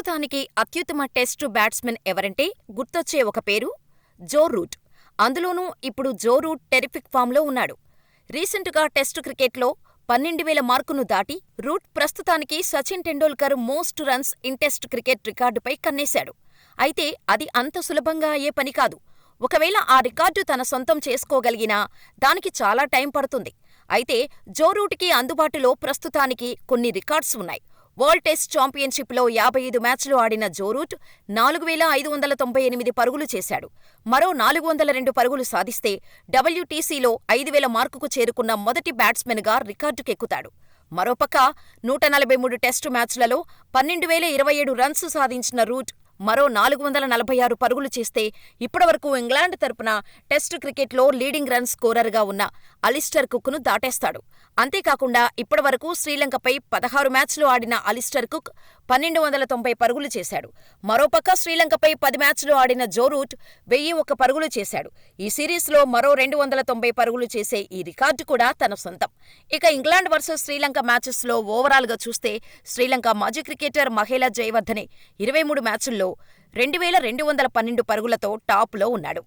ప్రస్తుతానికి అత్యుత్తమ test batsmen ఎవరంటే గుర్తొచ్చే ఒక పేరు జో రూట్. అందులోనూ ఇప్పుడు జో రూట్ టెరిఫిక్ ఫామ్లో ఉన్నాడు. రీసెంటుగా టెస్టు క్రికెట్లో 12,000 మార్కును దాటి రూట్ ప్రస్తుతానికి Sachin Tendulkar most runs in test cricket రికార్డుపై కన్నేశాడు. అయితే అది అంత సులభంగా అయ్యే పని కాదు. ఒకవేళ ఆ రికార్డు తన సొంతం చేసుకోగలిగినా దానికి చాలా టైం పడుతుంది. అయితే జో రూట్‌కి అందుబాటులో ప్రస్తుతానికి కొన్ని రికార్డ్స్ ఉన్నాయి. వరల్డ్ టెస్ట్ ఛాంపియన్షిప్లో 55 మ్యాచ్లు ఆడిన జో రూట్ 4,598 పరుగులు చేశాడు. మరో 402 పరుగులు సాధిస్తే డబ్ల్యూటీసీలో 5,000 మార్కుకు చేరుకున్న మొదటి బ్యాట్స్మెన్గా రికార్డుకెక్కుతాడు. మరోపక్క 143 టెస్టు మ్యాచ్లలో 12,027 రన్స్ సాధించిన రూట్ మరో 446 పరుగులు చేస్తే ఇప్పటివరకు ఇంగ్లాండ్ తరపున టెస్టు క్రికెట్లో లీడింగ్ రన్ స్కోరర్గా ఉన్న అలిస్టర్ కుక్ను దాటేస్తాడు. అంతేకాకుండా ఇప్పటివరకు శ్రీలంకపై 16 మ్యాచ్లు ఆడిన అలిస్టర్ కుక్ 1,290 పరుగులు చేశాడు. మరోపక్క శ్రీలంకపై 10 మ్యాచ్లు ఆడిన జో రూట్ 1,001 పరుగులు చేశాడు. ఈ సిరీస్లో మరో 290 పరుగులు చేసే ఈ రికార్డు కూడా తన సొంతం. ఇక ఇంగ్లాండ్ వర్సెస్ శ్రీలంక మ్యాచెస్లో ఓవరాల్గా చూస్తే శ్రీలంక మాజీ క్రికెటర్ మహేలా జయవర్ధనే 23 మ్యాచుల్లో 2,212 పరుగులతో టాప్లో ఉన్నాడు.